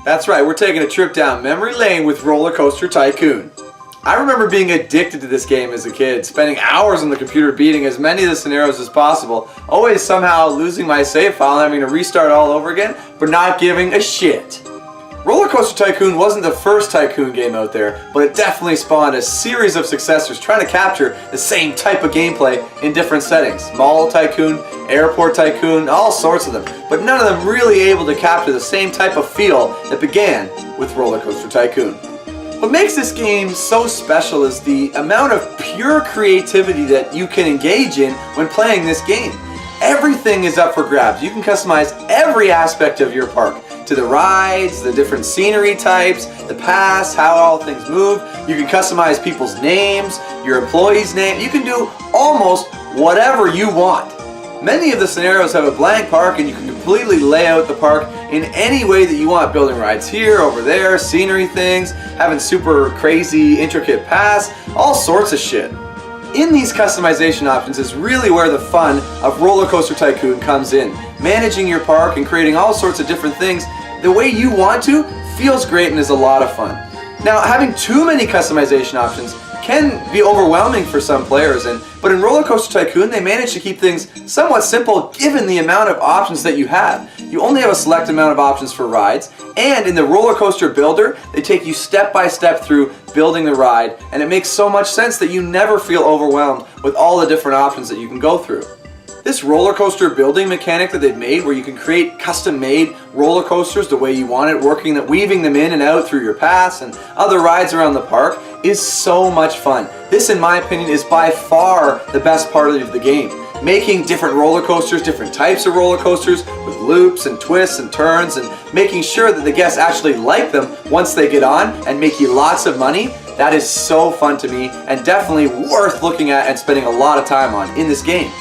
That's right, we're taking a trip down memory lane with RollerCoaster Tycoon. I remember being addicted to this game as a kid, spending hours on the computer beating as many of the scenarios as possible, always somehow losing my save file and having to restart all over again, but not giving a shit. RollerCoaster Tycoon wasn't the first Tycoon game out there, but it definitely spawned a series of successors trying to capture the same type of gameplay in different settings. Mall Tycoon, Airport Tycoon, all sorts of them, but none of them really able to capture the same type of feel that began with RollerCoaster Tycoon. What makes this game so special is the amount of pure creativity that you can engage in when playing this game. Everything is up for grabs. You can customize every aspect of your park. To the rides, the different scenery types, the pass, how all things move. You can customize people's names, your employees' name. You can do almost whatever you want. Many of the scenarios have a blank park and you can completely lay out the park in any way that you want. Building rides here, over there, scenery things, having super crazy intricate paths, all sorts of shit. In these customization options is really where the fun of RollerCoaster Tycoon comes in. Managing your park and creating all sorts of different things the way you want to feels great and is a lot of fun. Now, having too many customization options can be overwhelming for some players, but in RollerCoaster Tycoon they manage to keep things somewhat simple given the amount of options that you have. You only have a select amount of options for rides, and in the roller coaster builder they take you step by step through building the ride, and it makes so much sense that you never feel overwhelmed with all the different options that you can go through. This roller coaster building mechanic that they've made, where you can create custom-made roller coasters the way you want it, weaving them in and out through your paths and other rides around the park, is so much fun. This, in my opinion, is by far the best part of the game. Making different roller coasters, different types of roller coasters with loops and twists and turns, and making sure that the guests actually like them once they get on and make you lots of money. That is so fun to me and definitely worth looking at and spending a lot of time on in this game.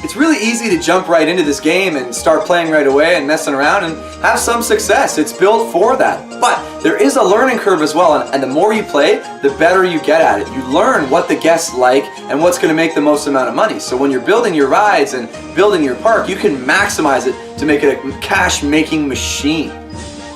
It's really easy to jump right into this game and start playing right away and messing around and have some success. It's built for that. But there is a learning curve as well, and the more you play, the better you get at it. You learn what the guests like and what's going to make the most amount of money. So when you're building your rides and building your park, you can maximize it to make it a cash-making machine.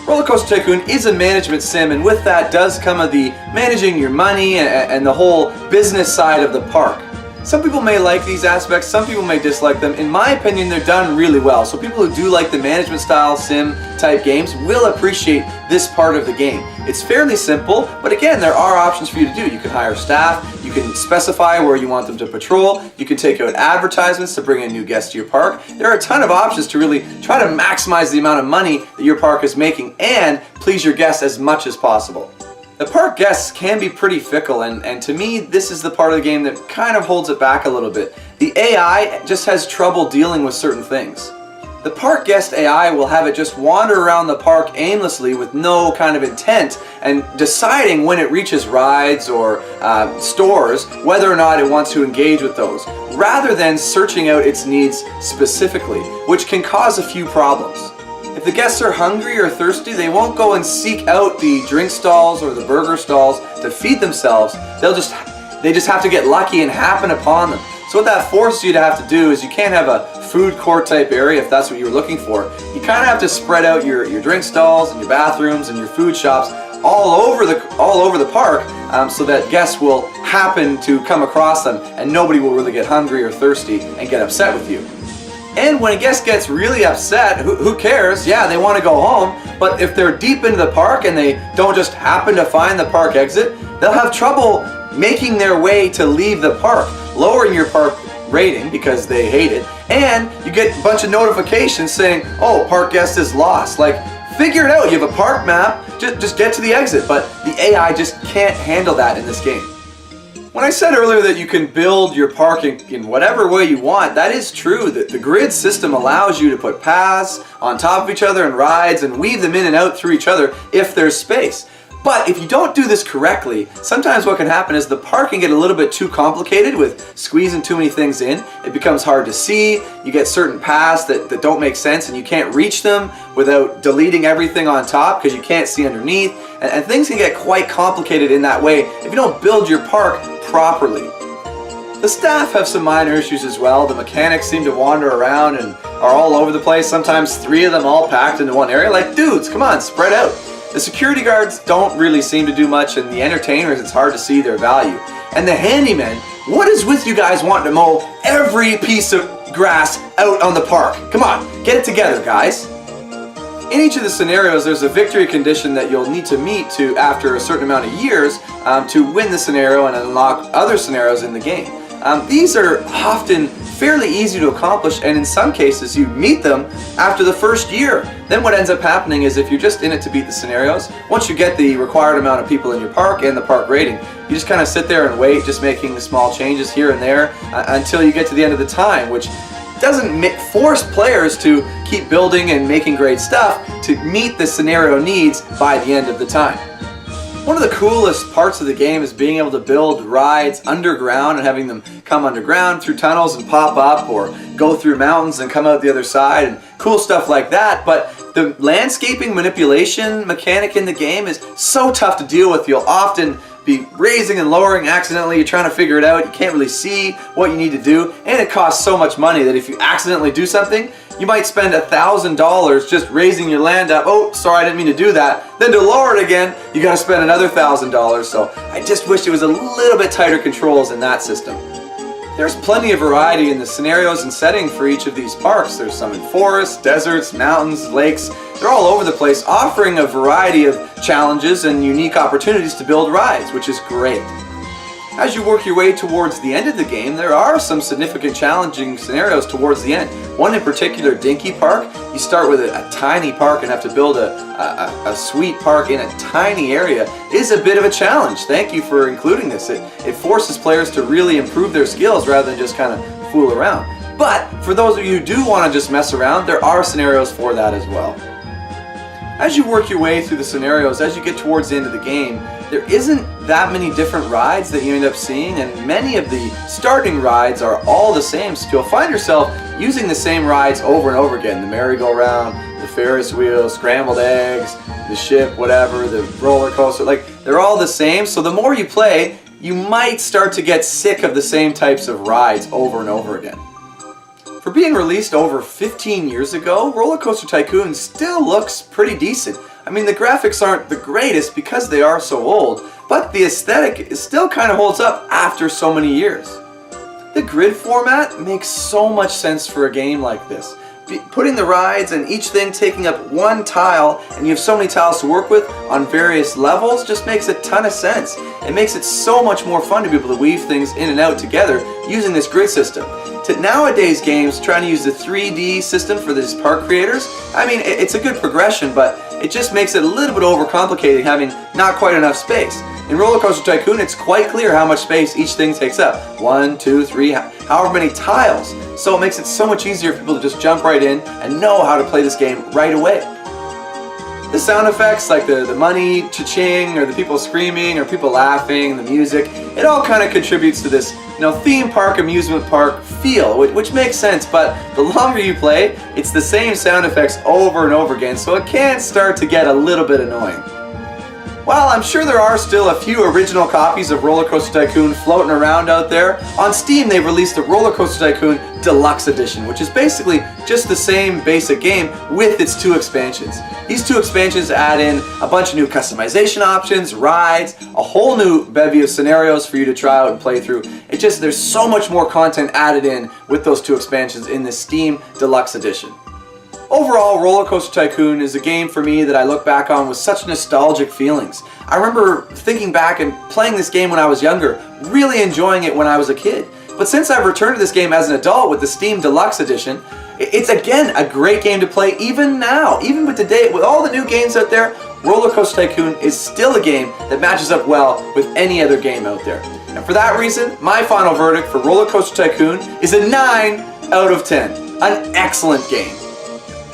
RollerCoaster Tycoon is a management sim, and with that does come the managing your money and the whole business side of the park. Some people may like these aspects, some people may dislike them. In my opinion, they're done really well. So people who do like the management style sim type games will appreciate this part of the game. It's fairly simple, but again, there are options for you to do. You can hire staff, you can specify where you want them to patrol, you can take out advertisements to bring in new guests to your park. There are a ton of options to really try to maximize the amount of money that your park is making and please your guests as much as possible. The park guests can be pretty fickle, and to me, this is the part of the game that kind of holds it back a little bit. The AI just has trouble dealing with certain things. The park guest AI will have it just wander around the park aimlessly with no kind of intent and deciding when it reaches rides or stores whether or not it wants to engage with those, rather than searching out its needs specifically, which can cause a few problems. If the guests are hungry or thirsty, they won't go and seek out the drink stalls or the burger stalls to feed themselves. They just have to get lucky and happen upon them. So what that forces you to have to do is you can't have a food court type area if that's what you're looking for. You kind of have to spread out your drink stalls and your bathrooms and your food shops all over the park so that guests will happen to come across them and nobody will really get hungry or thirsty and get upset with you. And when a guest gets really upset, who cares? Yeah, they want to go home, but if they're deep into the park and they don't just happen to find the park exit, they'll have trouble making their way to leave the park, lowering your park rating because they hate it, and you get a bunch of notifications saying, oh, park guest is lost. Like, figure it out. You have a park map, just get to the exit, but the AI just can't handle that in this game. When I said earlier that you can build your park in whatever way you want, that is true. That the grid system allows you to put paths on top of each other and rides and weave them in and out through each other if there's space. But if you don't do this correctly, sometimes what can happen is the park can get a little bit too complicated with squeezing too many things in. It becomes hard to see, you get certain paths that don't make sense and you can't reach them without deleting everything on top because you can't see underneath. And things can get quite complicated in that way if you don't build your park properly. The staff have some minor issues as well. The mechanics seem to wander around and are all over the place, sometimes 3 of them all packed into one area. Like, dudes, come on, spread out. The security guards don't really seem to do much, and the entertainers, it's hard to see their value. And the handymen, what is with you guys wanting to mow every piece of grass out on the park? Come on, get it together, guys. In each of the scenarios, there's a victory condition that you'll need to meet after a certain amount of years to win the scenario and unlock other scenarios in the game. These are often fairly easy to accomplish, and in some cases you meet them after the first year. Then what ends up happening is, if you're just in it to beat the scenarios, once you get the required amount of people in your park and the park rating, you just kind of sit there and wait, just making the small changes here and there until you get to the end of the time, which doesn't force players to keep building and making great stuff to meet the scenario needs by the end of the time. One of the coolest parts of the game is being able to build rides underground and having them come underground through tunnels and pop up, or go through mountains and come out the other side, and cool stuff like that. But the landscaping manipulation mechanic in the game is so tough to deal with. You'll often be raising and lowering accidentally. You're trying to figure it out. You can't really see what you need to do, and it costs so much money that if you accidentally do something, you might spend $1,000 just raising your land up. Oh, sorry, I didn't mean to do that. Then to lower it again, you got to spend another $1,000. So I just wish it was a little bit tighter controls in that system. There's plenty of variety in the scenarios and setting for each of these parks. There's some in forests, deserts, mountains, lakes. They're all over the place, offering a variety of challenges and unique opportunities to build rides, which is great. As you work your way towards the end of the game, there are some significant challenging scenarios towards the end. One in particular, Dinky Park. You start with a tiny park and have to build a sweet park in a tiny area. It is a bit of a challenge. Thank you for including this. It forces players to really improve their skills rather than just kind of fool around. But for those of you who do want to just mess around, there are scenarios for that as well. As you work your way through the scenarios, as you get towards the end of the game, there isn't that many different rides that you end up seeing, and many of the starting rides are all the same, so you'll find yourself using the same rides over and over again. The merry-go-round, the Ferris wheel, scrambled eggs, the ship, whatever, the roller coaster, like, they're all the same. So the more you play, you might start to get sick of the same types of rides over and over again. For being released over 15 years ago, RollerCoaster Tycoon still looks pretty decent. I mean, the graphics aren't the greatest because they are so old, but the aesthetic still kind of holds up after so many years. The grid format makes so much sense for a game like this. Putting the rides and each thing taking up one tile, and you have so many tiles to work with on various levels, just makes a ton of sense. It makes it so much more fun to be able to weave things in and out together using this grid system. To nowadays games trying to use the 3D system for these park creators, I mean, it's a good progression, but it just makes it a little bit overcomplicated, having not quite enough space. In RollerCoaster Tycoon, it's quite clear how much space each thing takes up. 1, 2, 3, however many tiles. So it makes it so much easier for people to just jump right in and know how to play this game right away. The sound effects, like the money cha-ching, or the people screaming, or people laughing, the music, it all kind of contributes to this, theme park, amusement park feel, which makes sense, but the longer you play, it's the same sound effects over and over again, so it can start to get a little bit annoying. While I'm sure there are still a few original copies of RollerCoaster Tycoon floating around out there, on Steam they've released the RollerCoaster Tycoon Deluxe Edition, which is basically just the same basic game with its 2 expansions. These 2 expansions add in a bunch of new customization options, rides, a whole new bevy of scenarios for you to try out and play through. There's so much more content added in with those 2 expansions in the Steam Deluxe Edition. Overall, RollerCoaster Tycoon is a game for me that I look back on with such nostalgic feelings. I remember thinking back and playing this game when I was younger, really enjoying it when I was a kid. But since I've returned to this game as an adult with the Steam Deluxe Edition, it's again a great game to play even now. Even with today, with all the new games out there, RollerCoaster Tycoon is still a game that matches up well with any other game out there. And for that reason, my final verdict for RollerCoaster Tycoon is a 9 out of 10. An excellent game.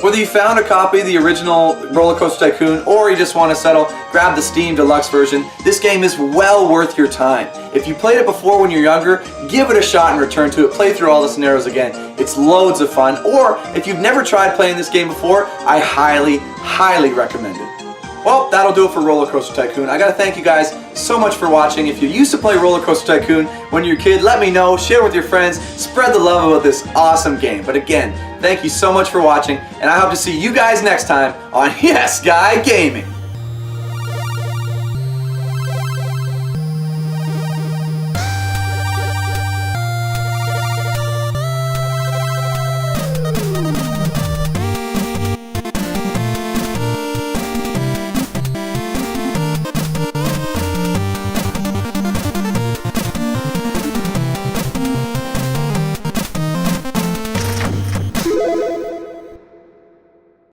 Whether you found a copy of the original RollerCoaster Tycoon or you just want to settle, grab the Steam Deluxe version, this game is well worth your time. If you played it before when you're younger, give it a shot and return to it. Play through all the scenarios again. It's loads of fun. Or if you've never tried playing this game before, I highly, highly recommend it. Well, that'll do it for RollerCoaster Tycoon. I gotta thank you guys so much for watching. If you used to play RollerCoaster Tycoon when you were a kid, let me know, share with your friends, spread the love about this awesome game. But again, thank you so much for watching, and I hope to see you guys next time on Yes Guy Gaming.